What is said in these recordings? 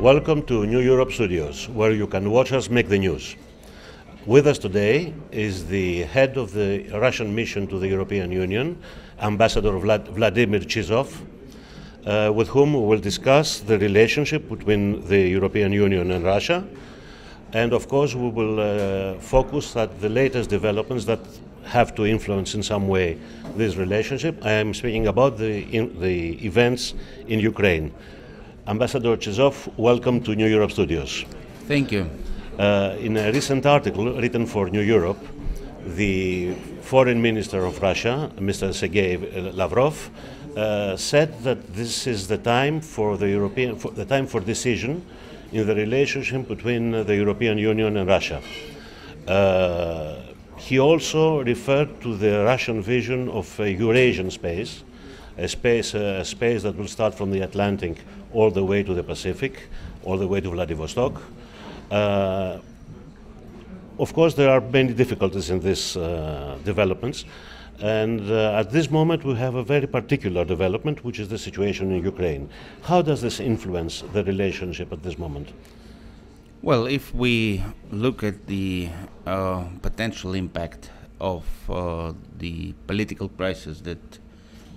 Welcome to New Europe Studios, where you can watch us make the news. With us today is the head of the Russian mission to the European Union, Ambassador Vladimir Chizov, with whom we will discuss the relationship between the European Union and Russia. And of course, we will focus at the latest developments that have to influence in some way this relationship. I am speaking about the events in Ukraine. Ambassador Chizov, welcome to New Europe Studios. Thank you. In a recent article written for New Europe, the Foreign Minister of Russia, Mr. Sergei Lavrov, said that this is the time for decision in the relationship between the European Union and Russia. He also referred to the Russian vision of a Eurasian space, a space that will start from the Atlantic all the way to the Pacific, all the way to Vladivostok. Of course, there are many difficulties in these developments, and at this moment we have a very particular development, which is the situation in Ukraine. How does this influence the relationship at this moment? Well, if we look at the potential impact of the political crisis that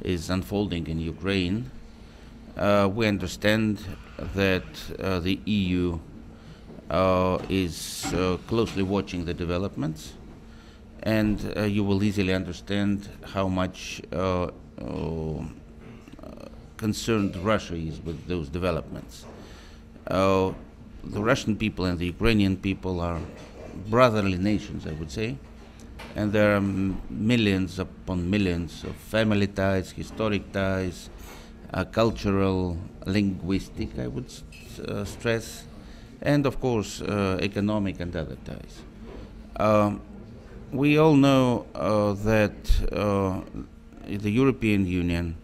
is unfolding in Ukraine, we understand that the EU is closely watching the developments, and you will easily understand how much concerned Russia is with those developments. The Russian people and the Ukrainian people are brotherly nations, I would say, and there are millions upon millions of family ties, historic ties, cultural, linguistic, I would stress, and of course economic and other ties. We all know that the European Union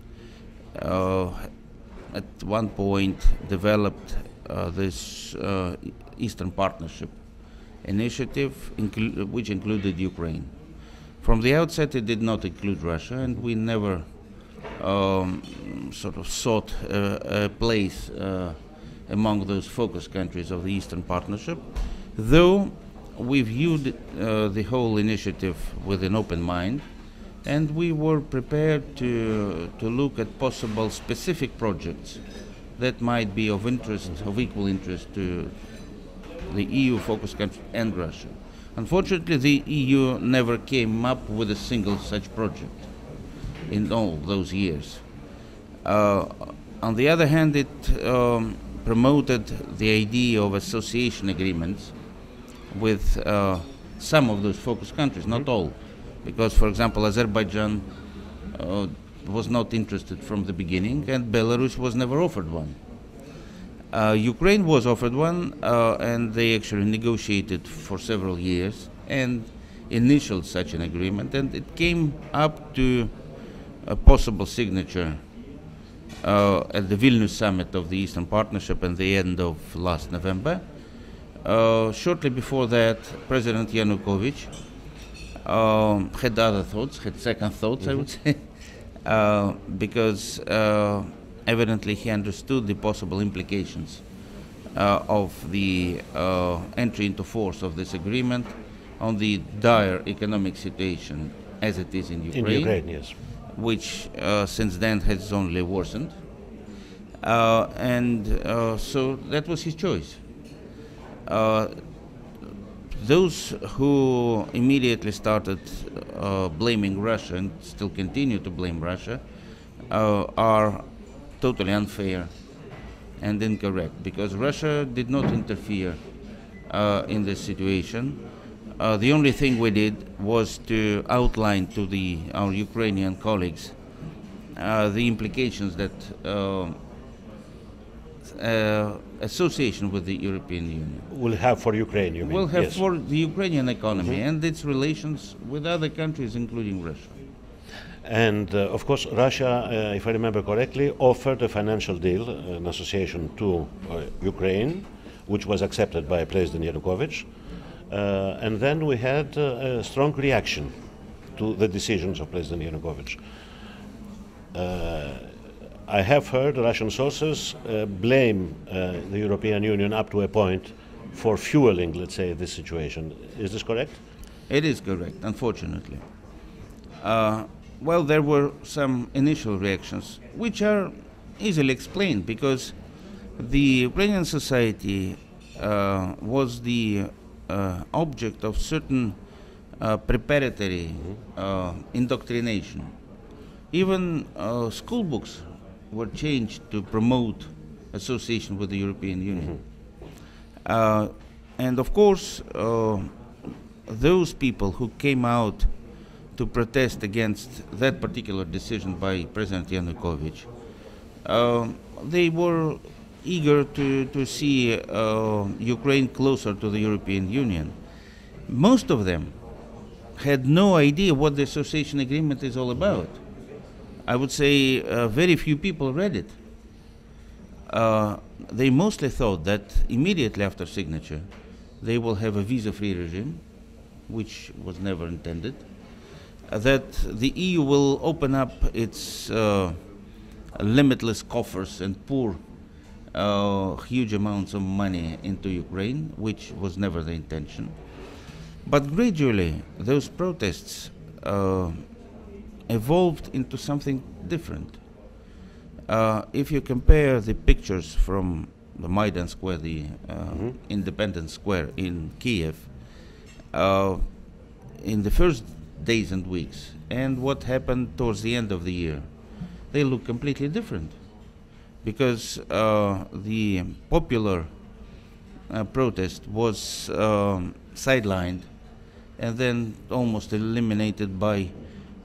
at one point developed this Eastern Partnership initiative, which included Ukraine. From the outset, it did not include Russia, and we never sort of sought a place among those focus countries of the Eastern Partnership, though we viewed the whole initiative with an open mind, and we were prepared to look at possible specific projects that might be of interest, of equal interest to the EU focus countries and Russia. Unfortunately, the EU never came up with a single such project in all those years. On the other hand, it promoted the idea of association agreements with some of those focus countries, not all, because, for example, Azerbaijan was not interested from the beginning, and Belarus was never offered one. Ukraine was offered one, and they actually negotiated for several years and initialed such an agreement, and it came up to a possible signature at the Vilnius summit of the Eastern Partnership at the end of last November. Shortly before that, President Yanukovych had other thoughts, had second thoughts, I would say, because evidently he understood the possible implications of the entry into force of this agreement on the dire economic situation as it is in Ukraine. In Ukraine, yes. Which since then has only worsened. So that was his choice. Those who immediately started blaming Russia and still continue to blame Russia are totally unfair and incorrect, because Russia did not interfere in this situation. The only thing we did was to outline to our Ukrainian colleagues the implications that association with the European Union will have for Ukraine, you mean? Will have yes. for the Ukrainian economy and its relations with other countries, including Russia. And of course, Russia, if I remember correctly, offered a financial deal, an association to Ukraine, which was accepted by President Yanukovych. And then we had a strong reaction to the decisions of President Yanukovych. I have heard Russian sources blame the European Union up to a point for fueling, let's say, this situation. Is this correct? It is correct, unfortunately. Well, there were some initial reactions, which are easily explained because the Ukrainian society was the object of certain preparatory indoctrination. Even school books were changed to promote association with the European Union. And of course, those people who came out to protest against that particular decision by President Yanukovych, they were eager to see Ukraine closer to the European Union. Most of them had no idea what the association agreement is all about. I would say very few people read it. They mostly thought that immediately after signature, they will have a visa-free regime, which was never intended, that the EU will open up its limitless coffers and pour huge amounts of money into Ukraine, which was never the intention. But gradually, those protests evolved into something different. If you compare the pictures from the Maidan Square, the Independence Square in Kiev, in the first days and weeks, and what happened towards the end of the year, they look completely different. Because the popular protest was sidelined and then almost eliminated by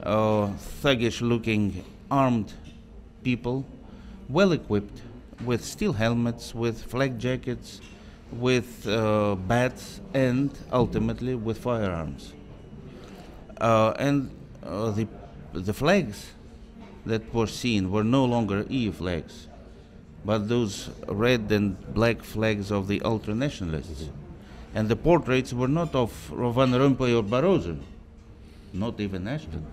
thuggish-looking armed people, well-equipped, with steel helmets, with flak jackets, with bats, and ultimately with firearms. And the flags that were seen were no longer EU flags, but those red and black flags of the ultranationalists. And the portraits were not of Van Rompuy or Barroso, not even Ashton.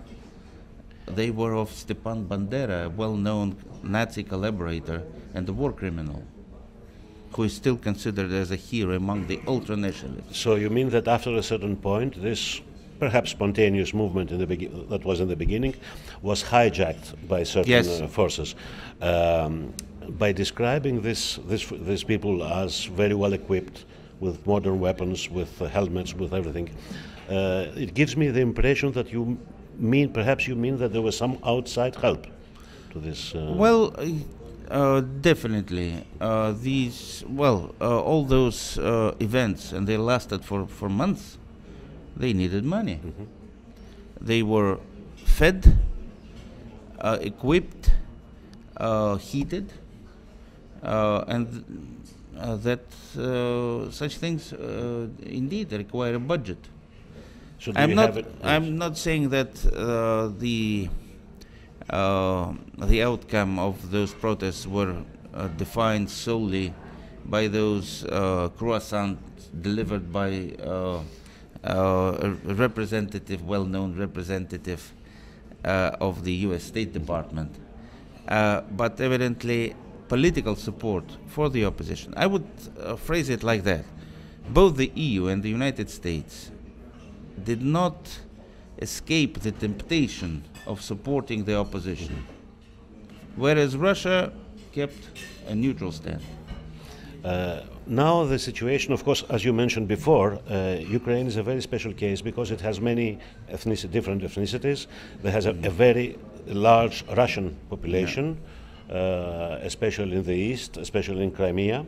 They were of Stepan Bandera, a well-known Nazi collaborator and a war criminal, who is still considered as a hero among the ultranationalists. So you mean that after a certain point, this perhaps spontaneous movement in the that was in the beginning was hijacked by certain forces. By describing these people as very well equipped with modern weapons, with helmets, with everything, it gives me the impression that you mean that there was some outside help to this. Well, definitely. All those events, and they lasted for months. They needed money. They were fed, equipped, heated, and such things indeed require a budget. So I'm not saying that the outcome of those protests were defined solely by those croissants delivered by a well-known representative of the U.S. State Department, but evidently political support for the opposition. I would phrase it like that. Both the EU and the United States did not escape the temptation of supporting the opposition, whereas Russia kept a neutral stand. Now the situation, of course, as you mentioned before, Ukraine is a very special case because it has many different ethnicities. There has a very large Russian population, especially in the east, especially in Crimea.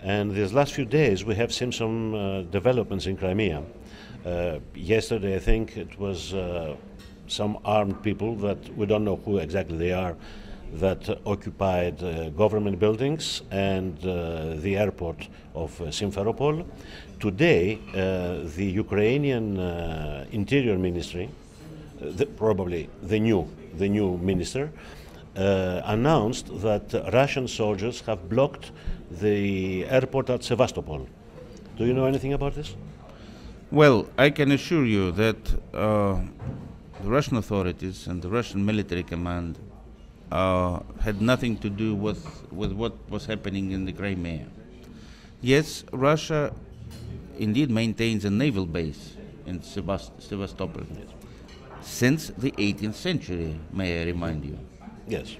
And these last few days we have seen some developments in Crimea. Yesterday, I think it was some armed people that we don't know who exactly they are, that occupied government buildings and the airport of Simferopol. Today, the Ukrainian Interior Ministry, probably the new minister, announced that Russian soldiers have blocked the airport at Sevastopol. Do you know anything about this? Well, I can assure you that the Russian authorities and the Russian military command had nothing to do with what was happening in the Crimea. Yes, Russia indeed maintains a naval base in Sevastopol since the 18th century, may I remind you. Yes.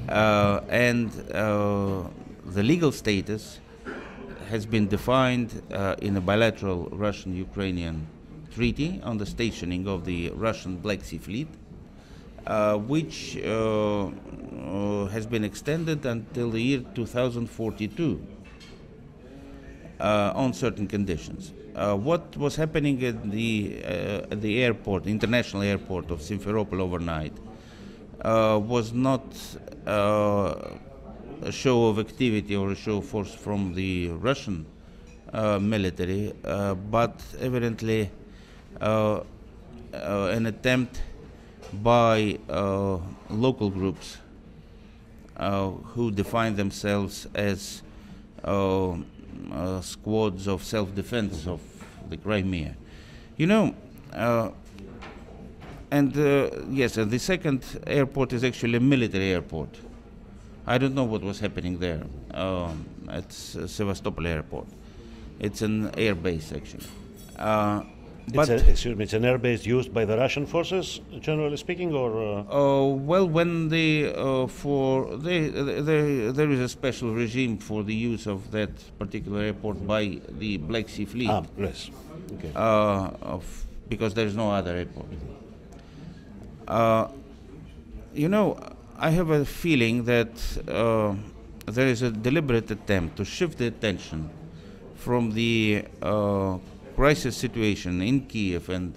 And the legal status has been defined in a bilateral Russian-Ukrainian treaty on the stationing of the Russian Black Sea Fleet, which has been extended until the year 2042 on certain conditions. What was happening at the airport, international airport of Simferopol overnight, was not a show of activity or a show of force from the Russian military, but evidently an attempt by local groups who define themselves as squads of self-defense of the Crimea. You know, yes, the second airport is actually a military airport. I don't know what was happening there at Sevastopol airport. It's an air base, actually. Excuse me, it's an air base used by the Russian forces, generally speaking, or? Well, when there is a special regime for the use of that particular airport by the Black Sea Fleet. Ah, yes. Okay. Because there is no other airport. You know, I have a feeling that there is a deliberate attempt to shift the attention from the crisis situation in Kiev and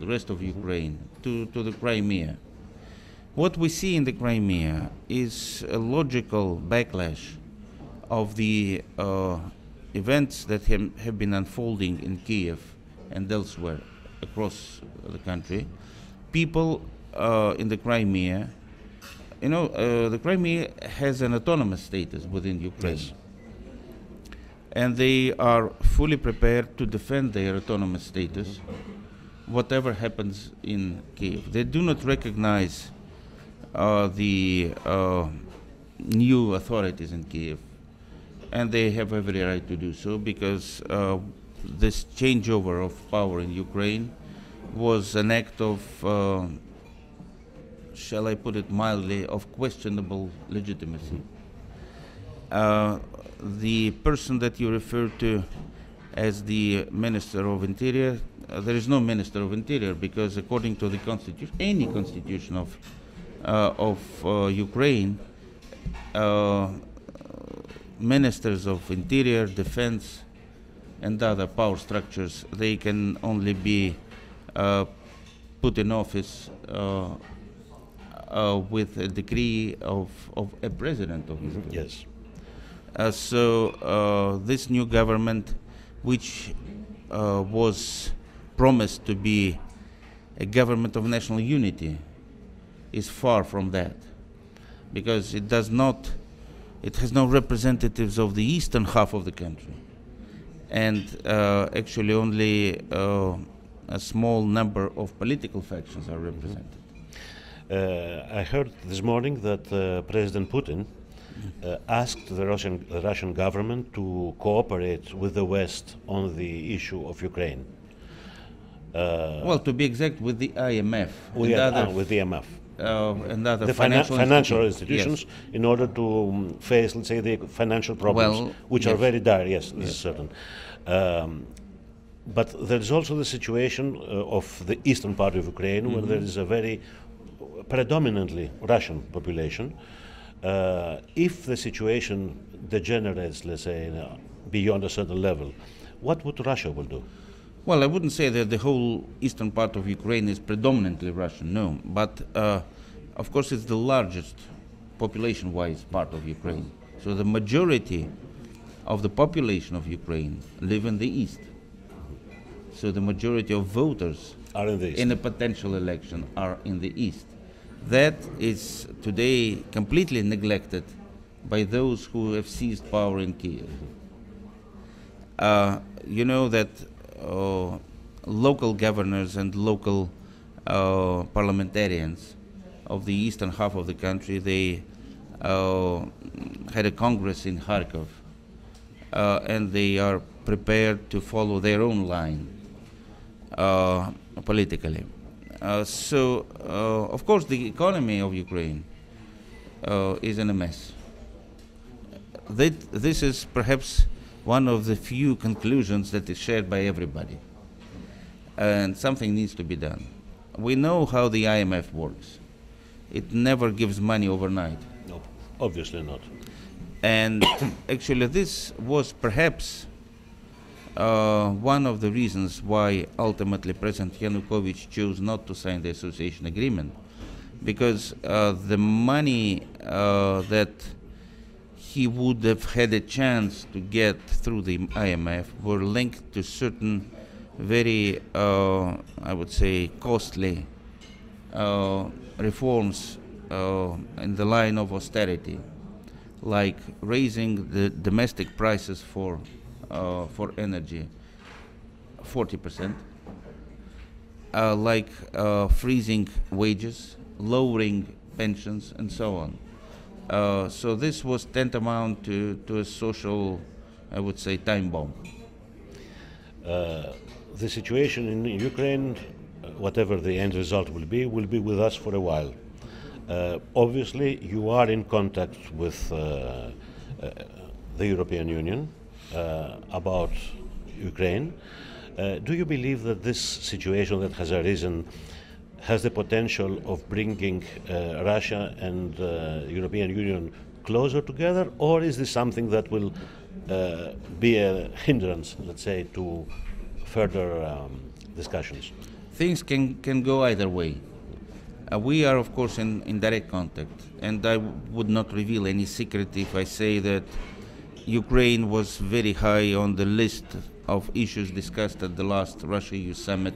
the rest of Ukraine to the Crimea. What we see in the Crimea is a logical backlash of the events that have been unfolding in Kiev and elsewhere across the country. People in the Crimea, you know, the Crimea has an autonomous status within Ukraine. Yes. And they are fully prepared to defend their autonomous status, whatever happens in Kiev. They do not recognize the new authorities in Kiev, and they have every right to do so because this changeover of power in Ukraine was an act of, shall I put it mildly, of questionable legitimacy. The person that you refer to as the Minister of Interior, there is no Minister of Interior because according to the constitution, any constitution of Ukraine, ministers of Interior, Defense, and other power structures, they can only be put in office with a decree of a president of Ukraine. Yes. So this new government, which was promised to be a government of national unity, is far from that, because it has no representatives of the eastern half of the country, and actually only a small number of political factions are represented. I heard this morning that President Putin asked the Russian government to cooperate with the West on the issue of Ukraine. Well, to be exact, with the IMF. With the IMF. And other the financial institutions, yes, in order to face, let's say, the financial problems, which are very dire. Yes, this is certain. But there is also the situation of the eastern part of Ukraine, where there is a very predominantly Russian population. If the situation degenerates, let's say, beyond a certain level, what would Russia will do? Well, I wouldn't say that the whole eastern part of Ukraine is predominantly Russian, no. But, of course, it's the largest population-wise part of Ukraine. So the majority of the population of Ukraine live in the east. So the majority of voters are in the east. In a potential election are in the east. That is today completely neglected by those who have seized power in Kiev. You know that local governors and local parliamentarians of the eastern half of the country. They had a congress in Kharkov, and they are prepared to follow their own line politically. So, of course, the economy of Ukraine is in a mess. This is perhaps one of the few conclusions that is shared by everybody. And something needs to be done. We know how the IMF works. It never gives money overnight. No, obviously not. And actually this was perhaps one of the reasons why ultimately President Yanukovych chose not to sign the association agreement, because the money that he would have had a chance to get through the IMF were linked to certain very, I would say, costly reforms in the line of austerity, like raising the domestic prices for energy 40%, like freezing wages, lowering pensions, and so on. So this was tantamount to a social, I would say, time bomb. The situation in Ukraine, whatever the end result will be with us for a while. Obviously, you are in contact with the European Union about Ukraine. Do you believe that this situation that has arisen has the potential of bringing Russia and the European Union closer together, or is this something that will be a hindrance, let's say, to further discussions? Things can go either way. We are, of course, in direct contact, and I would not reveal any secret if I say that Ukraine was very high on the list of issues discussed at the last Russia-EU summit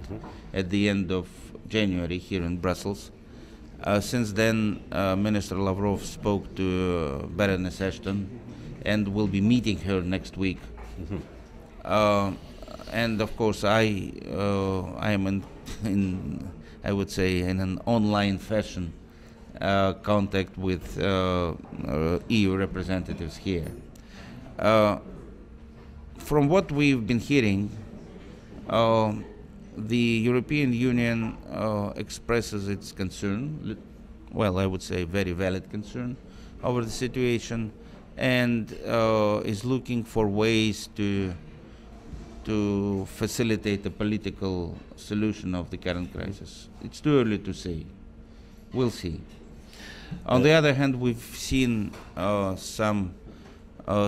at the end of January here in Brussels. Since then, Minister Lavrov spoke to Baroness Ashton and will be meeting her next week. And of course, I am in I would say, in an online fashion, contact with EU representatives here. From what we've been hearing, the European Union expresses its concern, well, I would say very valid concern, over the situation, and is looking for ways to facilitate a political solution of the current crisis. It's too early to say. We'll see. On the other hand, we've seen some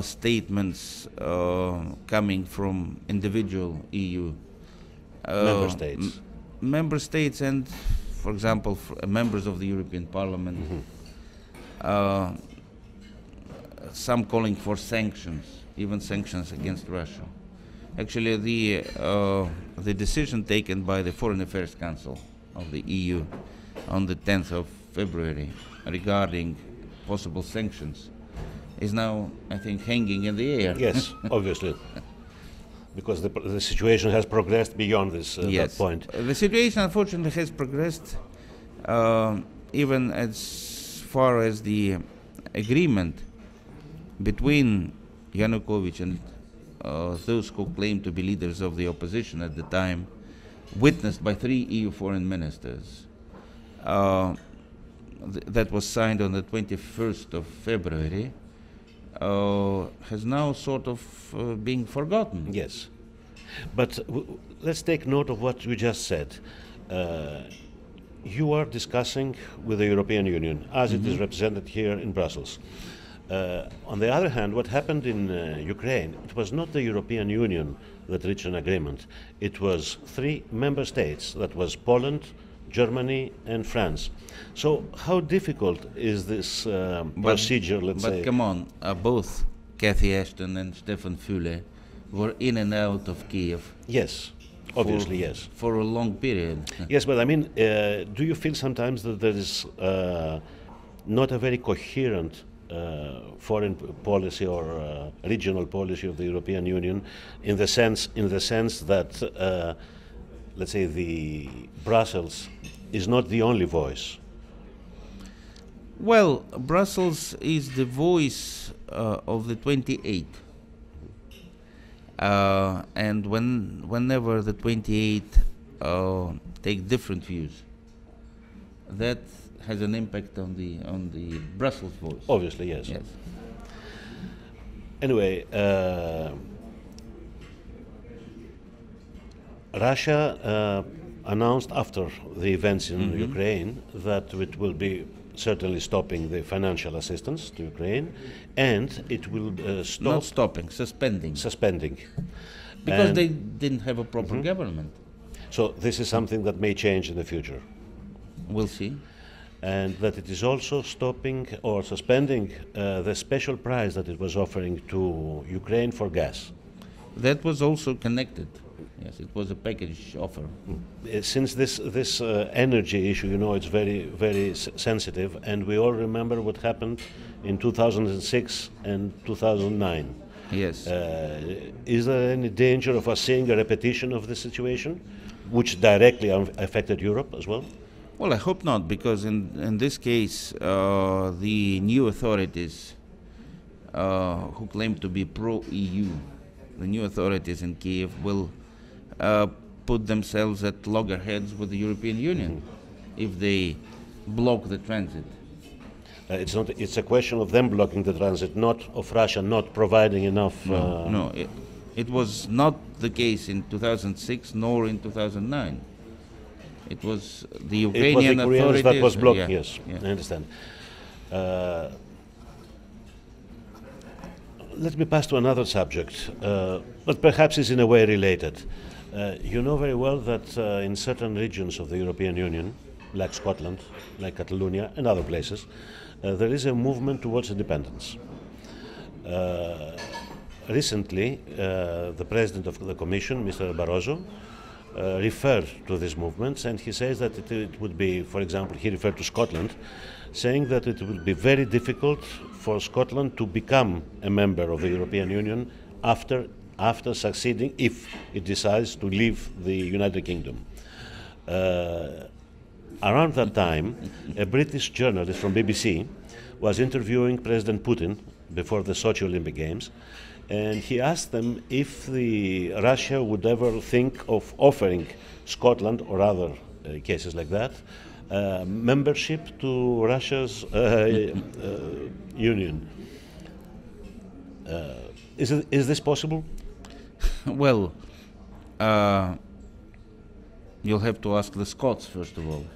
statements coming from individual EU member states. Member states and, for example, members of the European Parliament, some calling for sanctions, even sanctions against Russia. Actually, the decision taken by the Foreign Affairs Council of the EU on the 10th of February regarding possible sanctions is now, I think, hanging in the air. Yes, obviously, because the situation has progressed beyond this that point. The situation, unfortunately, has progressed even as far as the agreement between Yanukovych and those who claim to be leaders of the opposition at the time, witnessed by 3 EU foreign ministers, that was signed on the 21st of February, has now sort of been forgotten. Yes, but let's take note of what you just said. You are discussing with the European Union as it is represented here in Brussels. On the other hand, what happened in Ukraine, it was not the European Union that reached an agreement. It was 3 member states, that was Poland, Germany and France. So how difficult is this procedure, let's say? But come on, both Cathy Ashton and Stefan Füle were in and out of Kiev. Yes, obviously, yes. For a long period. Yes, but I mean, do you feel sometimes that there is not a very coherent foreign policy or regional policy of the European Union, in the sense that, let's say, the Brussels is not the only voice. Well, Brussels is the voice of the 28. And whenever the 28 take different views, that has an impact on the Brussels voice. Obviously, yes. Yes. Anyway, Russia announced after the events in Ukraine that it will be certainly stopping the financial assistance to Ukraine, and it will stop. Not stopping, suspending. Suspending. Because And they didn't have a proper government. so this is something that may change in the future. We'll see. And that it is also stopping or suspending the special price that it was offering to Ukraine for gas. That was also connected. Yes, it was a package offer. Since this energy issue, you know, it's very sensitive, and we all remember what happened in 2006 and 2009. Yes. Is there any danger of us seeing a repetition of the situation, which directly affected Europe as well? Well, I hope not, because in this case, the new authorities who claim to be pro-EU, the new authorities in Kiev will put themselves at loggerheads with the European Union if they block the transit. It's a question of them blocking the transit, not of Russia not providing enough. No, it was not the case in 2006 nor in 2009. It was the Ukrainian authorities that was blocking. Yeah, Yes, yeah. I understand. Let me pass to another subject, but perhaps is in a way related. You know very well that in certain regions of the European Union, like Scotland, like Catalonia and other places, there is a movement towards independence. Recently, the President of the Commission, Mr. Barroso, referred to these movements, and he says that it would be, for example, he referred to Scotland, saying that it would be very difficult for Scotland to become a member of the European Union after succeeding, if it decides to leave the United Kingdom. Around that time, a British journalist from BBC was interviewing President Putin before the Sochi Olympic Games, and he asked them if Russia would ever think of offering Scotland or other cases like that membership to Russia's union. Is this possible? Well, you'll have to ask the Scots first of all.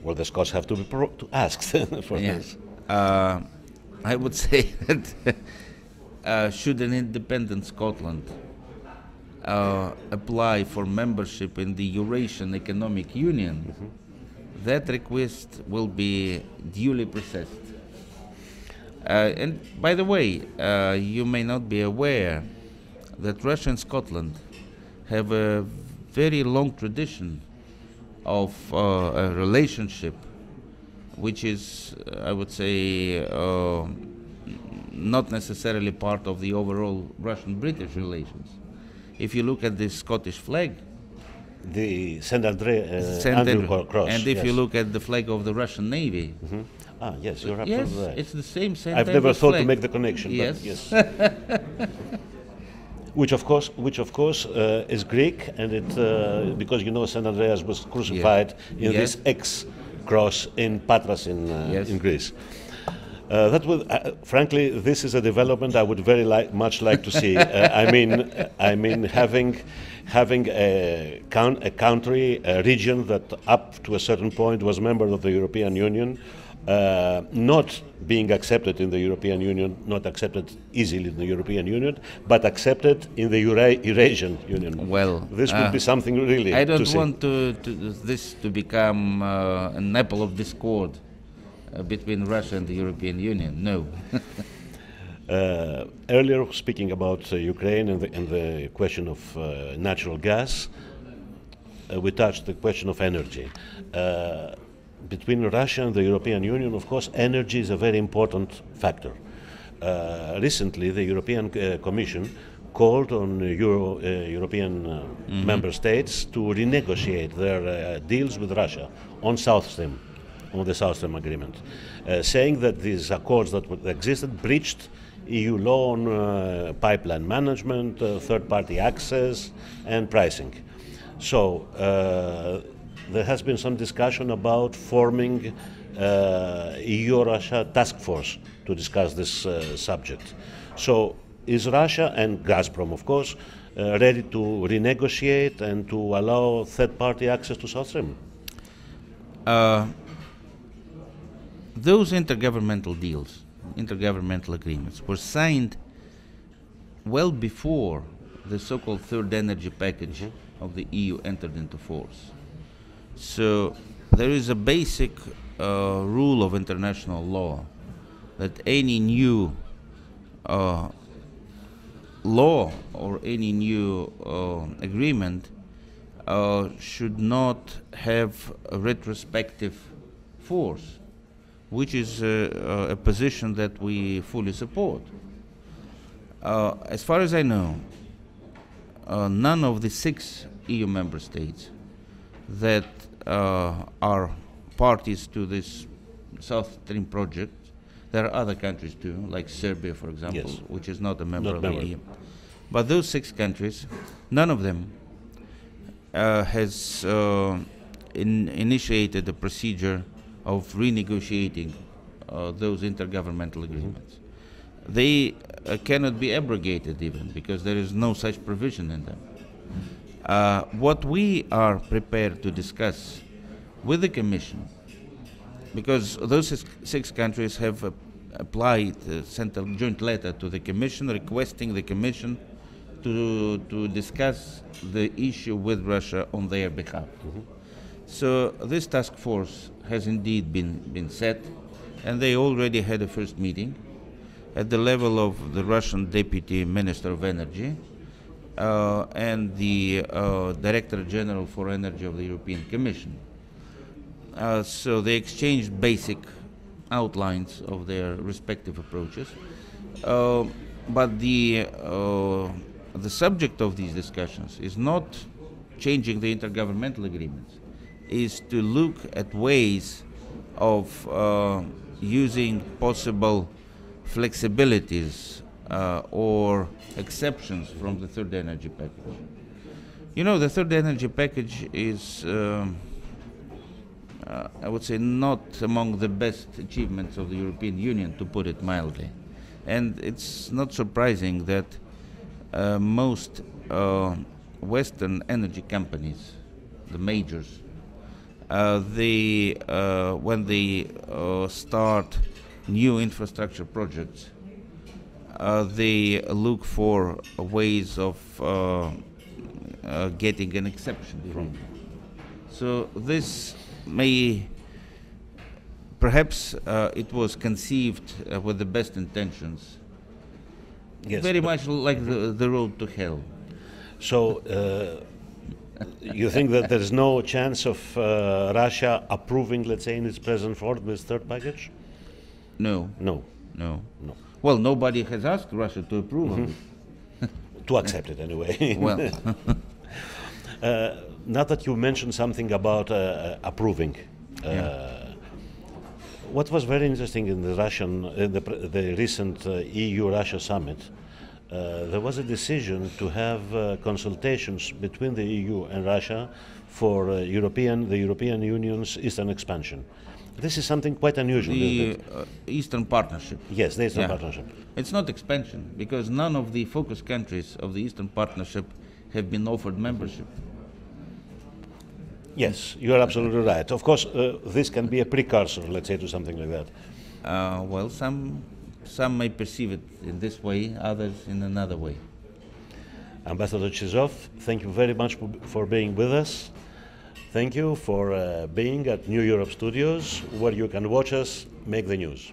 Well, the Scots have to be asked for this. I would say that should an independent Scotland apply for membership in the Eurasian Economic Union, that request will be duly processed. And by the way, you may not be aware that Russia and Scotland have a very long tradition of a relationship which is, I would say, not necessarily part of the overall Russian-British relations. If you look at the Scottish flag, the St. Andrew Cross, and if you look at the flag of the Russian Navy, ah, yes, you're absolutely right. It's the same St. I've never thought flag. to make the connection. Yes, but yes. Which of course is Greek, and it because you know St. Andreas was crucified in this X cross in Patras in Greece. That would, frankly, this is a development I would very much like to see. I mean, having a country, a region that up to a certain point was member of the European Union, not being accepted in the European Union, not accepted easily in the European Union, but accepted in the Eurasian Union. Well, this would be something really. I don't want this to become an apple of discord between Russia and the European Union. No. Earlier, speaking about Ukraine and the question of natural gas, we touched the question of energy. Between Russia and the European Union, of course, energy is a very important factor. Recently, the European Commission called on European member states to renegotiate their deals with Russia on South Stream. on the South Stream Agreement, saying that these accords that existed breached EU law on pipeline management, third-party access, and pricing. So there has been some discussion about forming EU-Russia task force to discuss this subject. So is Russia, and Gazprom of course, ready to renegotiate and to allow third-party access to South Stream? Those intergovernmental deals, intergovernmental agreements, were signed well before the so-called third energy package of the EU entered into force. So there is a basic rule of international law that any new law or any new agreement should not have a retrospective force, which is a position that we fully support. As far as I know, none of the 6 EU member states that are parties to this South Stream project. There are other countries too, like Serbia, for example, yes, which is not a member of the EU. But those 6 countries, none of them has initiated the procedure of renegotiating those intergovernmental agreements. They cannot be abrogated even, because there is no such provision in them. What we are prepared to discuss with the Commission, because those 6 countries have sent a joint letter to the Commission requesting the Commission to discuss the issue with Russia on their behalf. So this task force has indeed been set, and they already had a first meeting at the level of the Russian Deputy Minister of Energy and the Director General for Energy of the European Commission. So they exchanged basic outlines of their respective approaches, but the subject of these discussions is not changing the intergovernmental agreements, is to look at ways of using possible flexibilities or exceptions from the third energy package. You know, the third energy package is I would say not among the best achievements of the European Union, to put it mildly. And it's not surprising that most Western energy companies, the majors, when they start new infrastructure projects, they look for ways of getting an exception from them. So this may, perhaps it was conceived with the best intentions, yes, very much like the road to hell. So you think that there is no chance of Russia approving, let's say, in its present form, this third package? No. No. No. No. Well, nobody has asked Russia to approve of it. To accept it anyway. Well. Now that you mentioned something about approving, what was very interesting in the the recent EU-Russia summit, there was a decision to have consultations between the EU and Russia for the European Union's eastern expansion. This is something quite unusual. The Eastern Partnership. Yes, the Eastern Partnership. It's not expansion, because none of the focus countries of the Eastern Partnership have been offered membership. Yes, you are absolutely right. Of course, this can be a precursor, let's say, to something like that. Well, some may perceive it in this way, others in another way. Ambassador V.A.Чижов, thank you very much for being with us. Thank you for being at New Europe Studios, where you can watch us make the news.